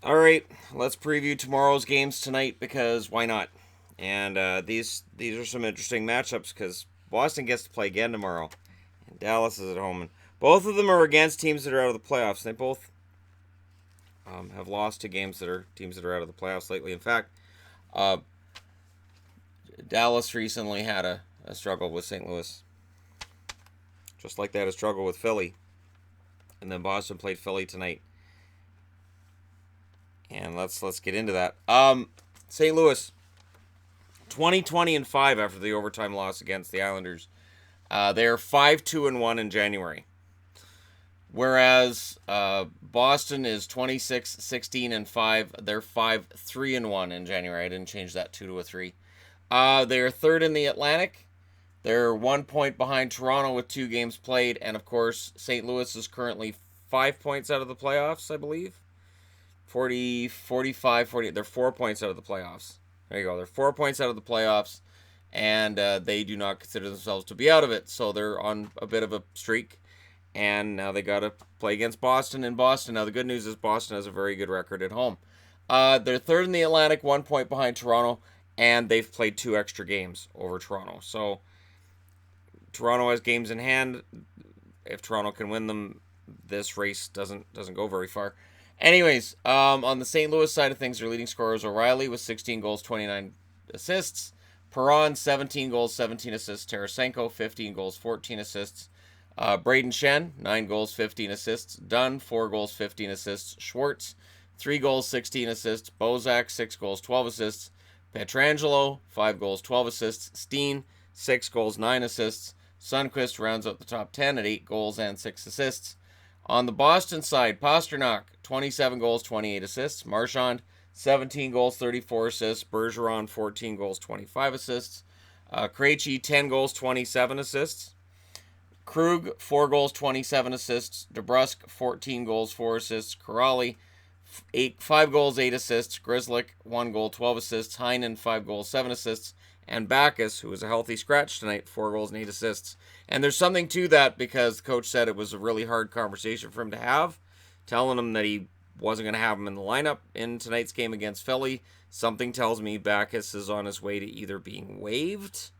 All right, let's preview tomorrow's games tonight because why not? And these are some interesting matchups because Boston gets to play again tomorrow, and Dallas is at home. And both of them are against teams that are out of the playoffs. They both have lost to teams that are out of the playoffs lately. In fact, uh, Dallas recently had a struggle with St. Louis, just like they had a struggle with Philly, and then Boston played Philly tonight. And let's get into that. St. Louis, 20-20-5 after the overtime loss against the Islanders. They're 5-2-1 in January. Whereas Boston is 26-16-5. They're 5-3-1 in January. I didn't change that 2 to a 3. They're third in the Atlantic. They're 1 point behind Toronto with 2 games played. And of course, St. Louis is currently 5 points out of the playoffs, I believe. 40, 45, 40. They're 4 points out of the playoffs. There you go. They're 4 points out of the playoffs. And they do not consider themselves to be out of it. So they're on a bit of a streak. And now they got to play against Boston in Boston. Now, the good news is Boston has a very good record at home. They're third in the Atlantic, 1 point behind Toronto, and they've played 2 extra games over Toronto. So, Toronto has games in hand. If Toronto can win them, this race doesn't go very far. Anyways, on the St. Louis side of things, their leading scorer is O'Reilly with 16 goals, 29 assists. Perron, 17 goals, 17 assists. Tarasenko, 15 goals, 14 assists. Braden Shen, 9 goals, 15 assists. Dunn, 4 goals, 15 assists. Schwartz, 3 goals, 16 assists. Bozak, 6 goals, 12 assists. Pietrangelo, 5 goals, 12 assists. Steen, 6 goals, 9 assists. Sundqvist rounds out the top 10 at 8 goals and 6 assists. On the Boston side, Pastrnak, 27 goals, 28 assists. Marchand, 17 goals, 34 assists. Bergeron, 14 goals, 25 assists. Krejci, 10 goals, 27 assists. Krug, 4 goals, 27 assists. DeBrusk, 14 goals, 4 assists. Corrali, 5 goals, 8 assists. Grzelcyk, 1 goal, 12 assists. Heinen, 5 goals, 7 assists. And Backes, who was a healthy scratch tonight, 4 goals and 8 assists. And there's something to that because the coach said it was a really hard conversation for him to have, telling him that he wasn't going to have him in the lineup in tonight's game against Philly. Something tells me Backes is on his way to either being waived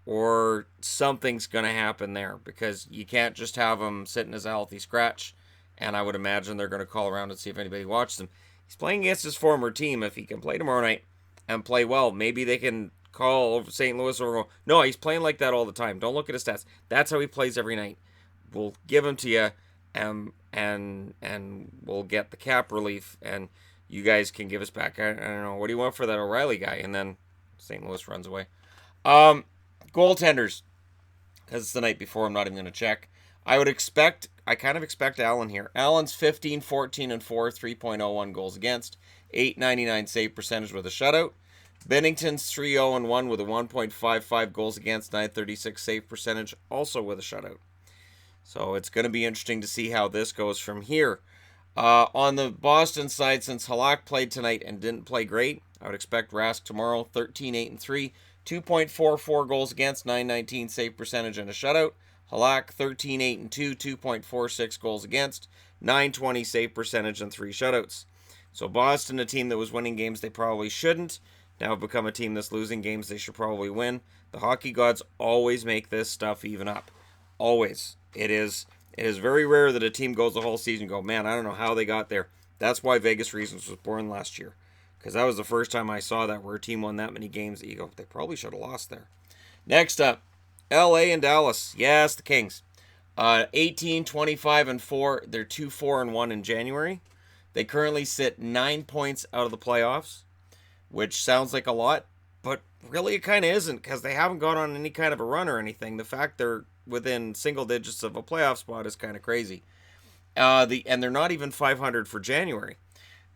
or something's going to happen there because you can't just have him sitting as a healthy scratch. And I would imagine they're going to call around and see if anybody watches him. He's playing against his former team. If he can play tomorrow night and play well, maybe they can call St. Louis or go, no, he's playing like that all the time. Don't look at his stats. That's how he plays every night. We'll give him to you, and we'll get the cap relief, and you guys can give us back. I don't know. What do you want for that O'Reilly guy? And then St. Louis runs away. Goaltenders, because it's the night before, I'm not even going to check. I kind of expect Allen here. Allen's 15, 14, and 4, 3.01 goals against, 8.99 save percentage with a shutout. Bennington's 3-0-1 with a 1.55 goals against, 9.36 save percentage, also with a shutout. So it's going to be interesting to see how this goes from here. On the Boston side, since Halak played tonight and didn't play great, I would expect Rask tomorrow, 13-8-3, 2.44 goals against, 9.19 save percentage, and a shutout. Halak, 13-8-2, 2.46 goals against, 9.20 save percentage, and 3 shutouts. So Boston, a team that was winning games they probably shouldn't, now have become a team that's losing games they should probably win. The hockey gods always make this stuff even up. Always. It is very rare that a team goes the whole season and go, man, I don't know how they got there. That's why Vegas Reasons was born last year. Because that was the first time I saw that where a team won that many games that you go, they probably should have lost there. Next up, LA and Dallas. Yes, the Kings. 18, 25, and 4. They're 2-4-1 in January. They currently sit 9 points out of the playoffs, which sounds like a lot, but really it kind of isn't because they haven't gone on any kind of a run or anything. The fact they're within single digits of a playoff spot is kind of crazy. And they're not even 500 for January.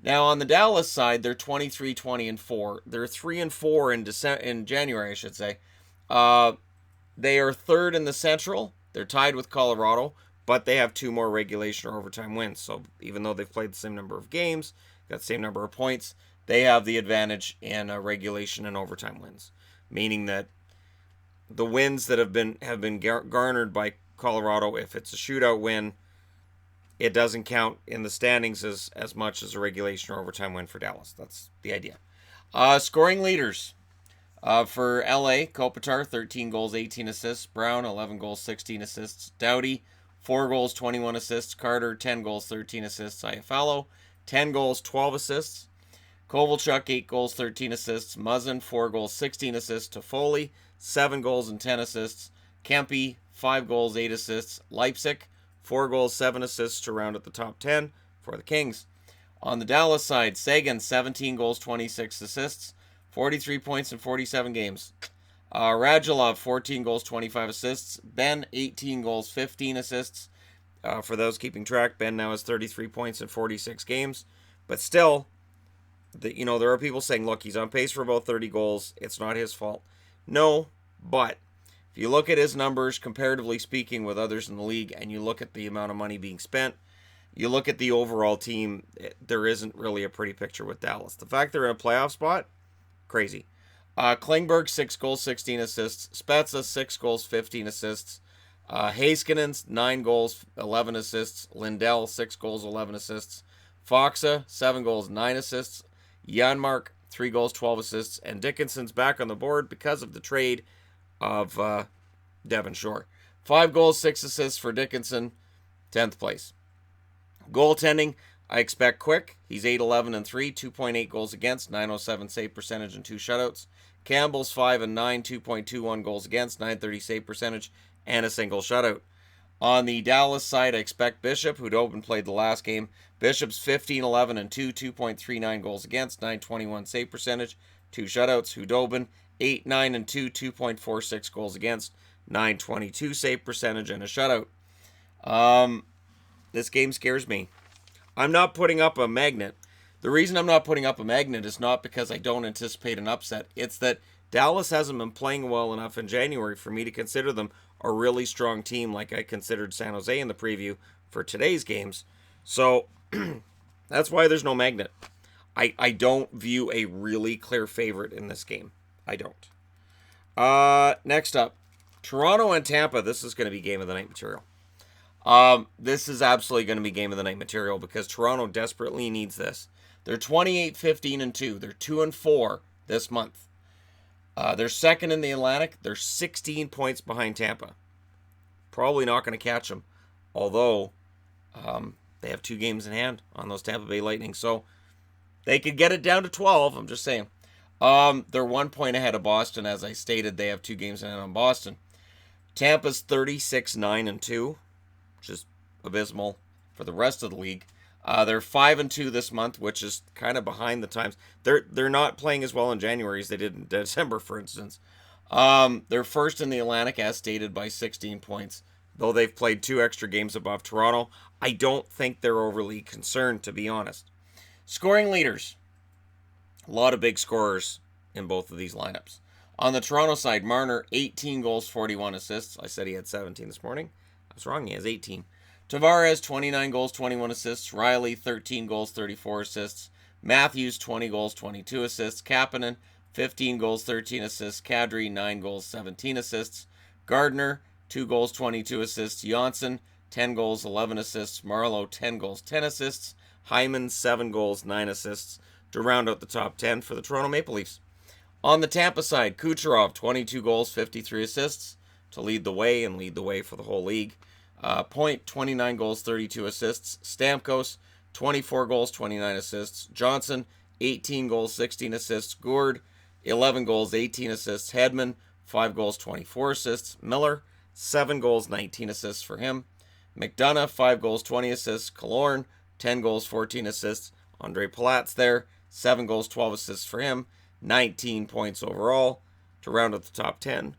Now on the Dallas side, they're 23, 20, and 4. They're 3 and 4 in January, I should say. They are third in the Central. They're tied with Colorado, but they have 2 more regulation or overtime wins. So even though they've played the same number of games, got the same number of points, they have the advantage in regulation and overtime wins, meaning that the wins that have been garnered by Colorado, if it's a shootout win, it doesn't count in the standings as much as a regulation or overtime win for Dallas. That's the idea. Scoring leaders. For LA, Kopitar, 13 goals, 18 assists. Brown, 11 goals, 16 assists. Doughty, 4 goals, 21 assists. Carter, 10 goals, 13 assists. Iafallo, 10 goals, 12 assists. Kovalchuk, 8 goals, 13 assists. Muzzin, 4 goals, 16 assists. Toffoli, 7 goals and 10 assists. Kempe, 5 goals, 8 assists. Leipzig, 4 goals, 7 assists to round at the top 10 for the Kings. On the Dallas side, Sagan, 17 goals, 26 assists. 43 points in 47 games. Radulov, 14 goals, 25 assists. Ben, 18 goals, 15 assists. For those keeping track, Ben now has 33 points in 46 games. But still, there are people saying, look, he's on pace for about 30 goals. It's not his fault. No, but if you look at his numbers, comparatively speaking, with others in the league, and you look at the amount of money being spent, you look at the overall team, there isn't really a pretty picture with Dallas. The fact they're in a playoff spot, crazy. Klingberg, 6 goals, 16 assists. Spezza, 6 goals, 15 assists. Heiskanen, 9 goals, 11 assists. Lindell, 6 goals, 11 assists. Foxa, 7 goals, 9 assists. Janmark, 3 goals, 12 assists. And Dickinson's back on the board because of the trade of Devon Shore. 5 goals, 6 assists for Dickinson, 10th place. Goaltending, I expect Quick. He's 8-11-3, 2.8 goals against, 907 save percentage and 2 shutouts. Campbell's 5-9, 2.21 goals against, 930 save percentage and a single shutout. On the Dallas side, I expect Bishop, who'd open played the last game. Bishop's 15-11-2, 2.39 goals against, 921 save percentage, 2 shutouts. Hudobin, 8-9-2, 2.46 goals against, 922 save percentage and a shutout. This game scares me. I'm not putting up a magnet. The reason I'm not putting up a magnet is not because I don't anticipate an upset. It's that Dallas hasn't been playing well enough in January for me to consider them a really strong team like I considered San Jose in the preview for today's games. So that's why there's no magnet. I don't view a really clear favorite in this game. I don't. Next up, Toronto and Tampa. This is going to be game of the night material. This is absolutely going to be game of the night material because Toronto desperately needs this. They're 28-15-2. They're 2-4 this month. They're second in the Atlantic. They're 16 points behind Tampa. Probably not going to catch them, although they have 2 games in hand on those Tampa Bay Lightning, so they could get it down to 12. I'm just saying. They're 1 point ahead of Boston, as I stated. They have 2 games in hand on Boston. Tampa's 36-9-2. Which is abysmal for the rest of the league. They're 5-2 this month, which is kind of behind the times. They're not playing as well in January as they did in December, for instance. They're first in the Atlantic, as stated, by 16 points. Though they've played 2 extra games above Toronto, I don't think they're overly concerned, to be honest. Scoring leaders. A lot of big scorers in both of these lineups. On the Toronto side, Marner, 18 goals, 41 assists. I said he had 17 this morning. I was wrong, he has 18. Tavares, 29 goals, 21 assists. Riley, 13 goals, 34 assists. Matthews, 20 goals, 22 assists. Kapanen, 15 goals, 13 assists. Kadri, 9 goals, 17 assists. Gardner, 2 goals, 22 assists. Johnson, 10 goals, 11 assists. Marleau, 10 goals, 10 assists. Hyman, 7 goals, 9 assists to round out the top 10 for the Toronto Maple Leafs. On the Tampa side, Kucherov, 22 goals, 53 assists to lead the way for the whole league. Point, 29 goals, 32 assists. Stamkos, 24 goals, 29 assists. Johnson, 18 goals, 16 assists. Gourde, 11 goals, 18 assists. Hedman, 5 goals, 24 assists. Miller, 7 goals, 19 assists for him. McDonough, 5 goals, 20 assists. Killorn, 10 goals, 14 assists. Andre Palat's there, 7 goals, 12 assists for him. 19 points overall to round out the top 10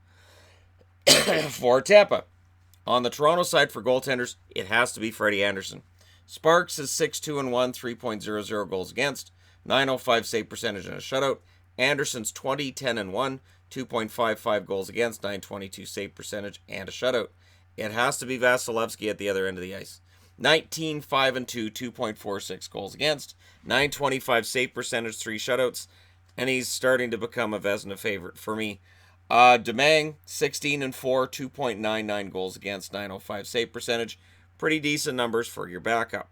for Tampa. On the Toronto side for goaltenders, it has to be Freddie Anderson. Sparks is 6-2-1, 3.00 goals against, 905 save percentage and a shutout. Anderson's 20-10-1, 2.55 goals against, 922 save percentage and a shutout. It has to be Vasilevsky at the other end of the ice. 19-5-2, 2.46 goals against, 925 save percentage, 3 shutouts, and he's starting to become a Vezina favorite for me. Demang, 16-4, 2.99 goals against, 905 save percentage. Pretty decent numbers for your backup.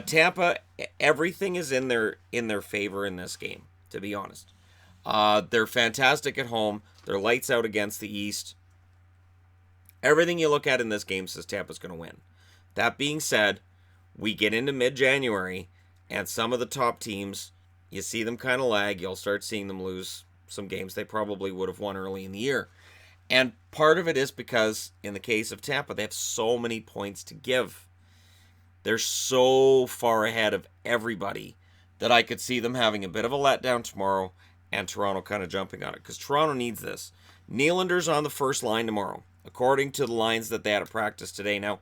Tampa, everything is in their favor in this game, to be honest. They're fantastic at home. They're lights out against the East. Everything you look at in this game says Tampa's going to win. That being said, we get into mid-January, and some of the top teams, you see them kind of lag. You'll start seeing them lose some games they probably would have won early in the year. And part of it is because, in the case of Tampa, they have so many points to give. They're so far ahead of everybody that I could see them having a bit of a letdown tomorrow and Toronto kind of jumping on it, because Toronto needs this. Nylander's on the first line tomorrow, according to the lines that they had at practice today. Now,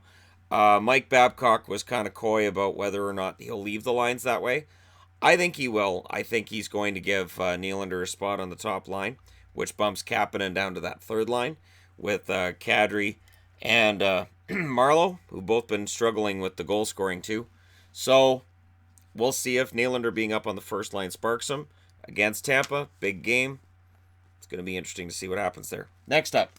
Mike Babcock was kind of coy about whether or not he'll leave the lines that way. I think he will. I think he's going to give Nylander a spot on the top line, which bumps Kapanen down to that third line with Kadri and Marleau, who've both been struggling with the goal scoring too. So we'll see if Nylander being up on the first line sparks him against Tampa. Big game. It's going to be interesting to see what happens there. Next up,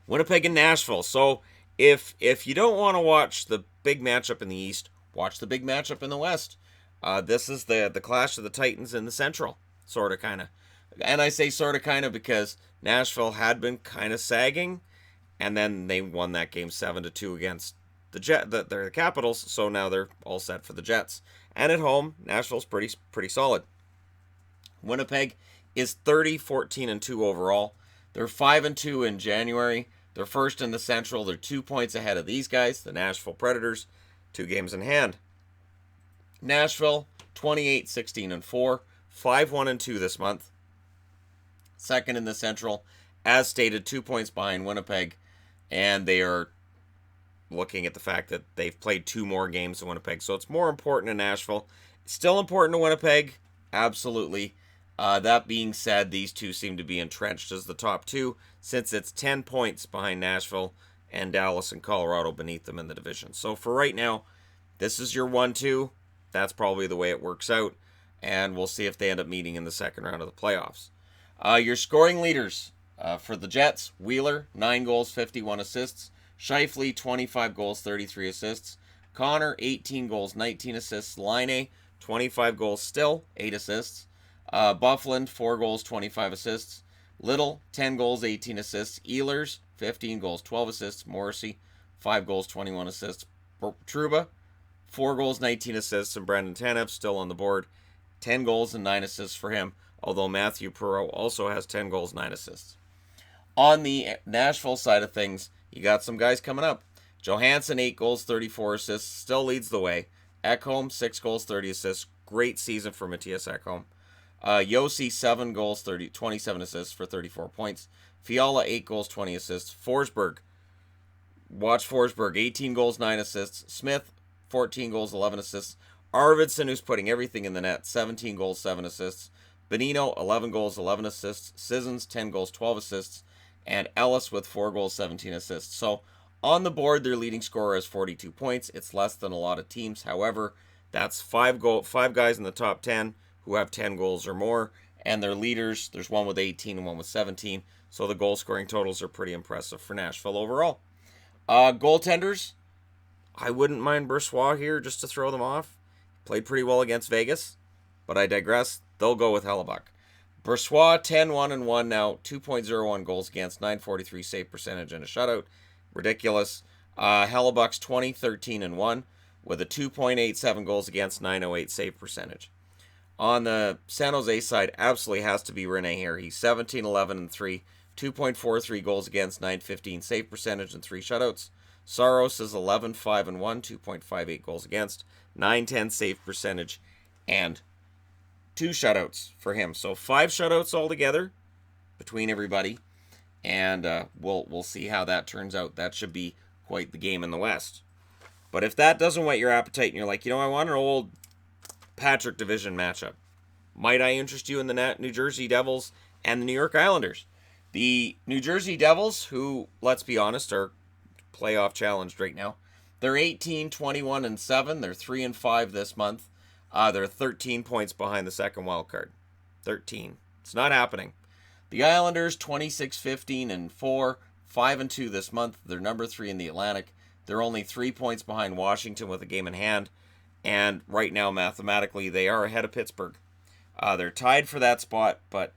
Winnipeg and Nashville. So if you don't want to watch the big matchup in the East, watch the big matchup in the West. This is the clash of the Titans in the Central, sort of, kind of. And I say sort of, kind of, because Nashville had been kind of sagging, and then they won that game 7-2 against the Capitals, so now they're all set for the Jets. And at home, Nashville's pretty solid. Winnipeg is 30-14-2 overall. They're 5-2 in January. They're first in the Central. They're 2 points ahead of these guys, the Nashville Predators, 2 games in hand. Nashville, 28-16-4, 5-1-2 this month. Second in the Central, as stated, 2 points behind Winnipeg, and they are looking at the fact that they've played 2 more games than Winnipeg, so it's more important to Nashville. It's still important to Winnipeg, absolutely. That being said, these two seem to be entrenched as the top 2, since it's 10 points behind Nashville and Dallas and Colorado beneath them in the division. So for right now, this is your 1-2. That's probably the way it works out, and we'll see if they end up meeting in the second round of the playoffs. Your scoring leaders for the Jets: Wheeler, 9 goals, 51 assists. Scheifele, 25 goals, 33 assists. Connor, 18 goals, 19 assists. Laine, 25 goals still, 8 assists. Bufflin, 4 goals, 25 assists. Little, 10 goals, 18 assists. Ehlers, 15 goals, 12 assists. Morrissey, 5 goals, 21 assists. Trouba, 4 goals, 19 assists. And Brandon Tanev still on the board, 10 goals and 9 assists for him, although Matthew Perreault also has 10 goals, 9 assists. On the Nashville side of things, you got some guys coming up. Johansson, 8 goals, 34 assists, still leads the way. Ekholm, 6 goals, 30 assists. Great season for Matthias Ekholm. Yossi, 7 goals, 27 assists for 34 points. Fiala, 8 goals, 20 assists. Forsberg, watch Forsberg, 18 goals, 9 assists. Smith, 14 goals, 11 assists. Arvidsson, who's putting everything in the net, 17 goals, 7 assists. Benino, 11 goals, 11 assists. Sissons, 10 goals, 12 assists. And Ellis with 4 goals, 17 assists. So on the board, their leading scorer has 42 points. It's less than a lot of teams. However, that's 5 guys in the top 10 who have 10 goals or more. And their leaders, there's one with 18 and one with 17. So the goal scoring totals are pretty impressive for Nashville overall. Goaltenders, I wouldn't mind Brossoit here just to throw them off. Played pretty well against Vegas, but I digress. They'll go with Hellebuck. Brossoit, 10-1-1 now, 2.01 goals against, 943 save percentage, and a shutout. Ridiculous. Hellebuck's 20-13-1 with a 2.87 goals against, 908 save percentage. On the San Jose side, absolutely has to be Rene here. He's 17-11-3, 2.43 goals against, 915 save percentage, and 3 shutouts. Saros is 11-5-1, 2.58 goals against, 910 save percentage, and 2 shutouts for him. So 5 shutouts altogether between everybody, and we'll see how that turns out. That should be quite the game in the West. But if that doesn't whet your appetite and you're like, I want an old Patrick division matchup, might I interest you in the New Jersey Devils and the New York Islanders? The New Jersey Devils, who, let's be honest, are playoff challenged right now. They're 18-21-7. They're 3-5 this month. They're 13 points behind the second wild card. 13. It's not happening. The Islanders, 26-15-4, 5-2 this month. They're number 3 in the Atlantic. They're only 3 points behind Washington with a game in hand. And right now, mathematically, they are ahead of Pittsburgh. They're tied for that spot, but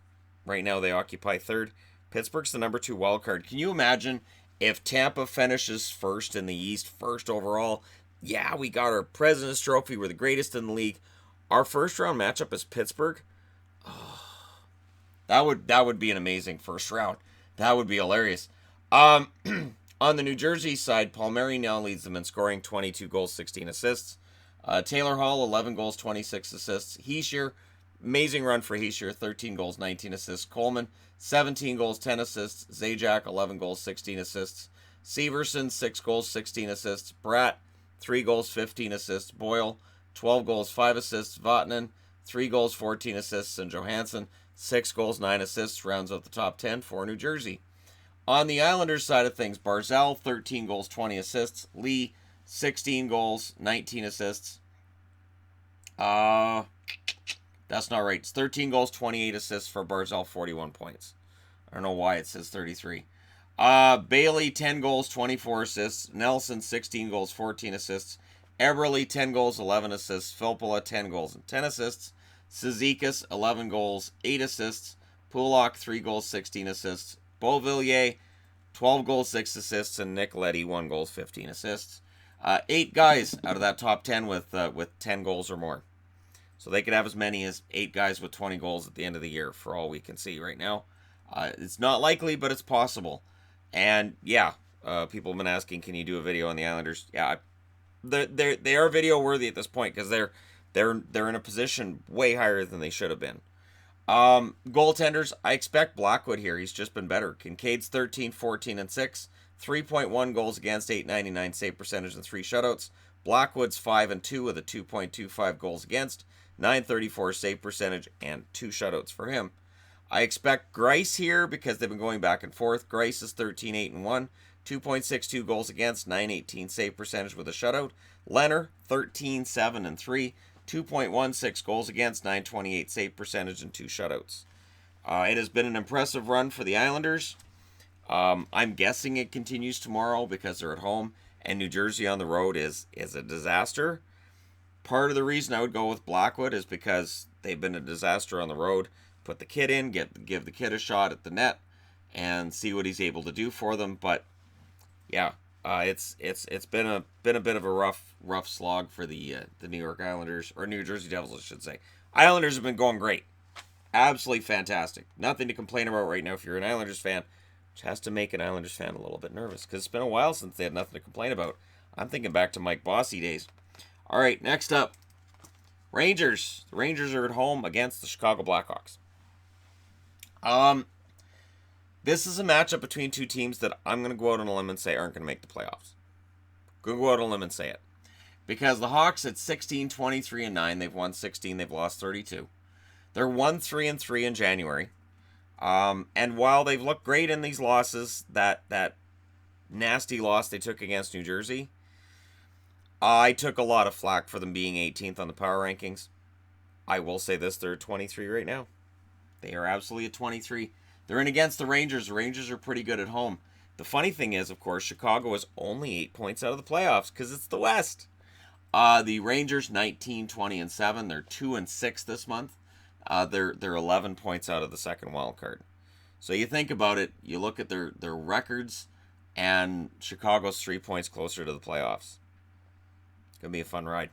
right now they occupy third. Pittsburgh's the number 2 wild card. Can you imagine if Tampa finishes first in the East, first overall? Yeah, we got our President's Trophy. We're the greatest in the league. Our first round matchup is Pittsburgh. That would be an amazing first round. That would be hilarious. On the New Jersey side, Palmieri now leads them in scoring, 22 goals, 16 assists. Taylor Hall, 11 goals, 26 assists. Heischer, amazing run for Heischer, 13 goals, 19 assists. Coleman, 17 goals, 10 assists. Zajac, 11 goals, 16 assists. Severson, 6 goals, 16 assists. Bratt, 3 goals, 15 assists. Boyle, 12 goals, 5 assists. Vatanen, 3 goals, 14 assists. And Johansson, 6 goals, 9 assists. Rounds out the top 10 for New Jersey. On the Islanders side of things, Barzal, 13 goals, 20 assists. Lee, 16 goals, 19 assists. That's not right. It's 13 goals, 28 assists for Barzal, 41 points. I don't know why it says 33. Bailey, 10 goals, 24 assists. Nelson, 16 goals, 14 assists. Eberle, 10 goals, 11 assists. Filppula, 10 goals and 10 assists. Cizikas, 11 goals, 8 assists. Pulak, 3 goals, 16 assists. Beauvillier, 12 goals, 6 assists. And Nick Leddy, 1 goal, 15 assists. 8 guys out of that top 10 with 10 goals or more. So they could have as many as 8 guys with 20 goals at the end of the year, for all we can see right now. It's not likely, but it's possible. And yeah, people have been asking, can you do a video on the Islanders? Yeah, they are video worthy at this point because they're in a position way higher than they should have been. Goaltenders, I expect Blackwood here. He's just been better. Kincaid's 13, 14, and 6. 3.1 goals against, 8.99 save percentage, and 3 shutouts. Blackwood's 5 and 2 with a 2.25 goals against, 934 save percentage, and 2 shutouts for him. I expect Greiss here because they've been going back and forth. Greiss is 13, 8, and 1, 2.62 goals against, 918 save percentage with a shutout. Leonard, 13, 7, and 3, 2.16 goals against, 928 save percentage, and 2 shutouts. It has been an impressive run for the Islanders. I'm guessing it continues tomorrow because they're at home, and New Jersey on the road is a disaster. Part of the reason I would go with Blackwood is because they've been a disaster on the road. Put the kid in, give the kid a shot at the net, and see what he's able to do for them. But yeah, it's been a bit of a rough slog for the New York Islanders, or New Jersey Devils, I should say. Islanders have been going great, absolutely fantastic. Nothing to complain about right now if you're an Islanders fan. Which has to make an Islanders fan a little bit nervous because it's been a while since they had nothing to complain about. I'm thinking back to Mike Bossy days. All right, next up, Rangers. The Rangers are at home against the Chicago Blackhawks. This is a matchup between two teams that I'm going to go out on a limb and say aren't going to make the playoffs. Going to go out on a limb and say it. Because the Hawks at 16, 23, and 9, they've won 16, they've lost 32. They're 1-3 and 3 in January. And while they've looked great in these losses, that nasty loss they took against New Jersey, I took a lot of flack for them being 18th on the power rankings. I will say this, they're at 23 right now. They are absolutely at 23. They're in against the Rangers. The Rangers are pretty good at home. The funny thing is, of course, Chicago is only 8 points out of the playoffs because it's the West. The Rangers 19, 20, and 7. They're 2 and 6 this month. They're 11 points out of the second wild card. So you think about it, you look at their records, and Chicago's 3 points closer to the playoffs. It's going to be a fun ride.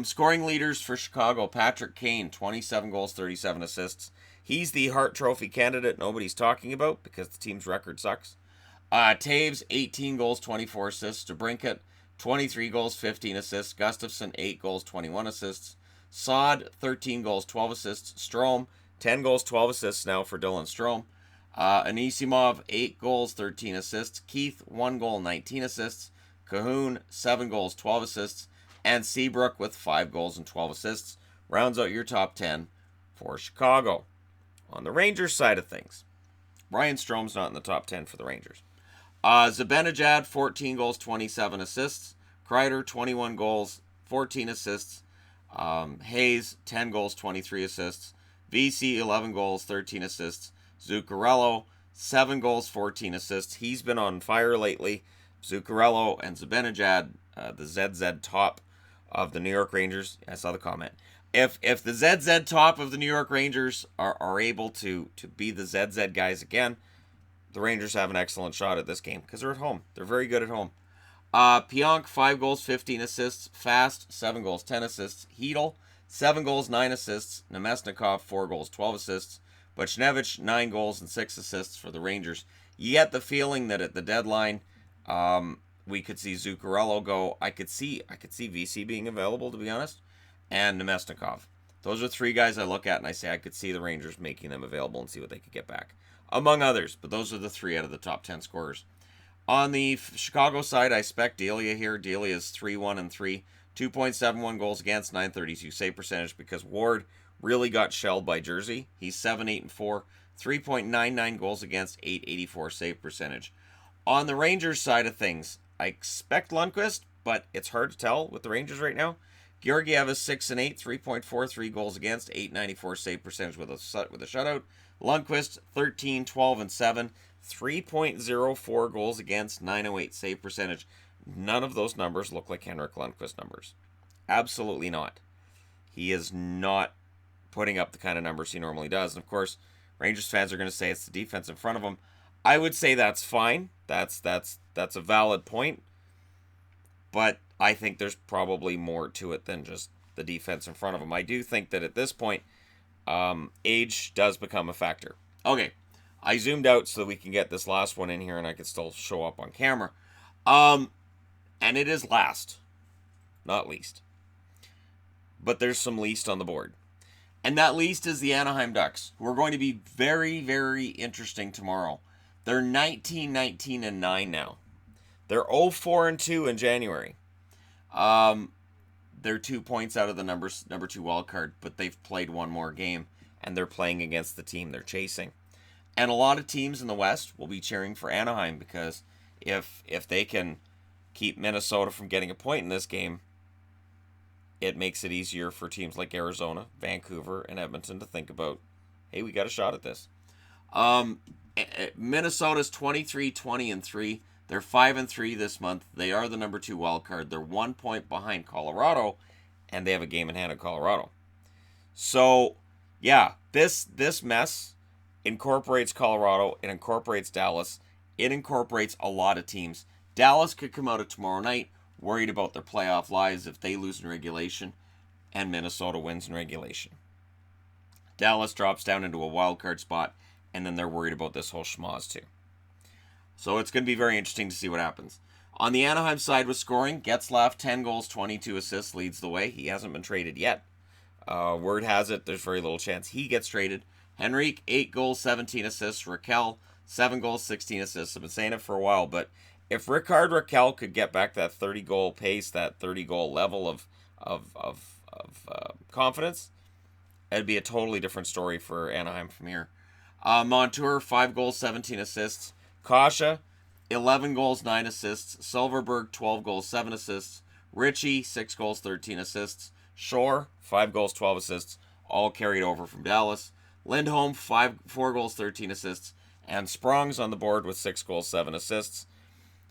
Scoring leaders for Chicago, Patrick Kane, 27 goals, 37 assists. He's the Hart Trophy candidate nobody's talking about because the team's record sucks. Taves, 18 goals, 24 assists. DeBrincat, 23 goals, 15 assists. Gustafsson, 8 goals, 21 assists. Saad, 13 goals, 12 assists. Strome, 10 goals, 12 assists now for Dylan Strome. Anisimov, 8 goals, 13 assists. Keith, 1 goal, 19 assists. Cahoon, 7 goals, 12 assists. And Seabrook with 5 goals and 12 assists. Rounds out your top 10 for Chicago. On the Rangers side of things, Ryan Strome's not in the top 10 for the Rangers. Zibanejad, 14 goals, 27 assists. Kreider, 21 goals, 14 assists. Hayes, 10 goals, 23 assists. VC, 11 goals, 13 assists. Zuccarello, 7 goals, 14 assists. He's been on fire lately. Zuccarello and Zibanejad, the ZZ top of the New York Rangers. I saw the comment. If the ZZ top of the New York Rangers are able to be the ZZ guys again, the Rangers have an excellent shot at this game because they're at home. They're very good at home. Pionk, 5 goals, 15 assists. Fast, 7 goals, 10 assists. Hedel, 7 goals, 9 assists. Nemesnikov, 4 goals, 12 assists. Buchnevich, 9 goals and 6 assists for the Rangers. You get the feeling that at the deadline, we could see Zuccarello go. I could see VC being available, to be honest, and Nemesnikov. Those are 3 guys I look at and I say I could see the Rangers making them available and see what they could get back, among others. But those are the 3 out of the top 10 scorers. On the Chicago side, I expect Delia here. Delia is 3-1-3, 2.71 goals against, 932 save percentage because Ward really got shelled by Jersey. He's 7-8-4, 3.99 goals against, 884 save percentage. On the Rangers side of things, I expect Lundqvist, but it's hard to tell with the Rangers right now. Georgiev is 6-8, 3.43 goals against, 894 save percentage with a shutout. Lundqvist 13-12-7, 3.04 goals against, 908 save percentage. None of those numbers look like Henrik Lundqvist numbers. Absolutely not. He is not putting up the kind of numbers he normally does. And of course, Rangers fans are going to say it's the defense in front of him. I would say that's fine. That's a valid point. But I think there's probably more to it than just the defense in front of him. I do think that at this point, age does become a factor. Okay, I zoomed out so that we can get this last one in here and I can still show up on camera. And it is last, not least. But there's some least on the board. And that least is the Anaheim Ducks, who are going to be very, very interesting tomorrow. They're 19-19-9 now. They're 0-4-2 in January. They're 2 points out of the number 2 wild card, but they've played one more game, and they're playing against the team they're chasing. And a lot of teams in the West will be cheering for Anaheim because if they can keep Minnesota from getting a point in this game, it makes it easier for teams like Arizona, Vancouver, and Edmonton to think about, hey, we got a shot at this. Minnesota's 23-20-3. They're 5-3 this month. They are the number 2 wild card. They're 1 point behind Colorado, and they have a game in hand in Colorado. So, yeah, this mess incorporates Colorado. It incorporates Dallas. It incorporates a lot of teams. Dallas could come out of tomorrow night worried about their playoff lives if they lose in regulation, and Minnesota wins in regulation. Dallas drops down into a wild card spot, and then they're worried about this whole schmoz too. So it's going to be very interesting to see what happens. On the Anaheim side with scoring, Getzlaf, 10 goals, 22 assists, leads the way. He hasn't been traded yet. Word has it, there's very little chance he gets traded. Henrique, 8 goals, 17 assists. Raquel, 7 goals, 16 assists. I've been saying it for a while, but if Rickard Raquel could get back that 30-goal pace, that 30-goal level of confidence, it'd be a totally different story for Anaheim from here. Montour, 5 goals, 17 assists. Kasha, 11 goals, 9 assists. Silverberg, 12 goals, 7 assists. Ritchie, 6 goals, 13 assists. Shore, 5 goals, 12 assists. All carried over from Dallas. Lindholm, 4 goals, 13 assists. And Sprong's on the board with 6 goals, 7 assists.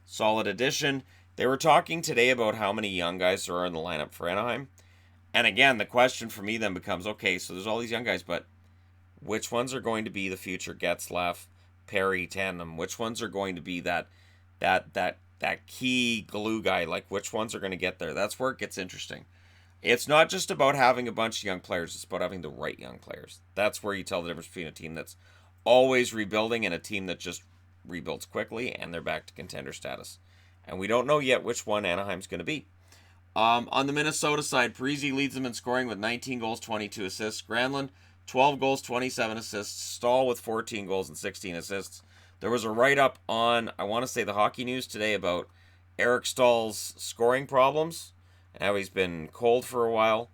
Solid addition. They were talking today about how many young guys there are in the lineup for Anaheim. And again, the question for me then becomes, okay, so there's all these young guys, but which ones are going to be the future Getzlaf, Perry tandem? Which ones are going to be that key glue guy? Like, which ones are going to get there? That's where it gets interesting. It's not just about having a bunch of young players. It's about having the right young players. That's where you tell the difference between a team that's always rebuilding and a team that just rebuilds quickly and they're back to contender status. And we don't know yet which one Anaheim's going to be. On the Minnesota side, Parise leads them in scoring with 19 goals, 22 assists. Granlund, 12 goals, 27 assists. Stahl with 14 goals and 16 assists. There was a write-up on, I want to say, the Hockey News today about Eric Stahl's scoring problems and how he's been cold for a while.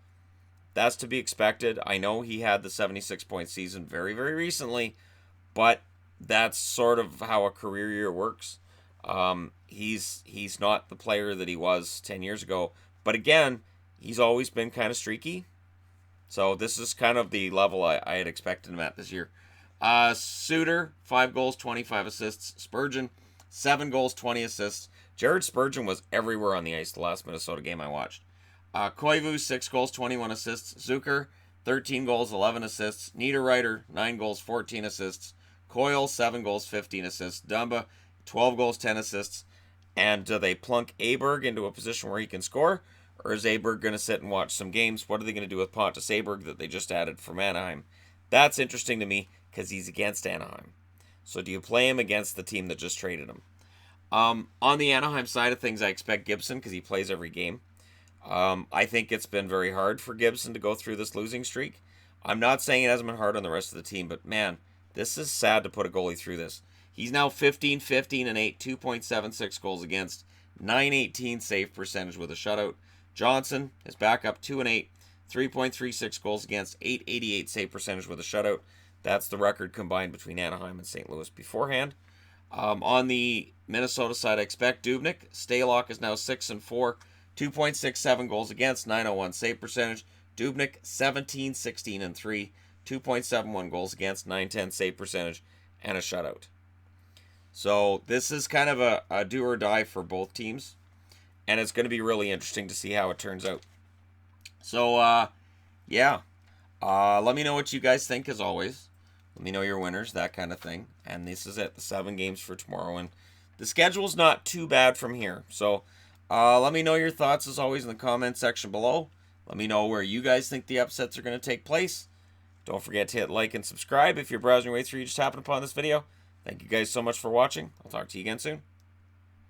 That's to be expected. I know he had the 76-point season very, very recently, but that's sort of how a career year works. He's not the player that he was 10 years ago. But again, he's always been kind of streaky. So this is kind of the level I had expected him at this year. Suter, 5 goals, 25 assists. Spurgeon, 7 goals, 20 assists. Jared Spurgeon was everywhere on the ice the last Minnesota game I watched. Koivu, 6 goals, 21 assists. Zucker, 13 goals, 11 assists. Niederreiter, 9 goals, 14 assists. Coyle, 7 goals, 15 assists. Dumba, 12 goals, 10 assists. And do they plunk Aberg into a position where he can score? Or is Aberg going to sit and watch some games? What are they going to do with Pontus Aberg that they just added from Anaheim? That's interesting to me because he's against Anaheim. So do you play him against the team that just traded him? On the Anaheim side of things, I expect Gibson because he plays every game. I think it's been very hard for Gibson to go through this losing streak. I'm not saying it hasn't been hard on the rest of the team, but man, this is sad to put a goalie through this. He's now 15, 15, and 8, 2.76 goals against, 918 save percentage with a shutout. Johnson is back up 2 and 8, 3.36 goals against, 888 save percentage with a shutout. That's the record combined between Anaheim and St. Louis beforehand. On the Minnesota side, I expect Dubnyk. Stalock is now 6 and 4, 2.67 goals against, 901 save percentage. Dubnyk 17, 16 and 3, 2.71 goals against, 910 save percentage, and a shutout. So this is kind of a do or die for both teams, and it's going to be really interesting to see how it turns out. So, yeah. Let me know what you guys think, as always. Let me know your winners, that kind of thing. And this is it, the 7 games for tomorrow. And the schedule's not too bad from here. So, let me know your thoughts, as always, in the comment section below. Let me know where you guys think the upsets are going to take place. Don't forget to hit like and subscribe if you're browsing your way through, you just happened upon this video. Thank you guys so much for watching. I'll talk to you again soon.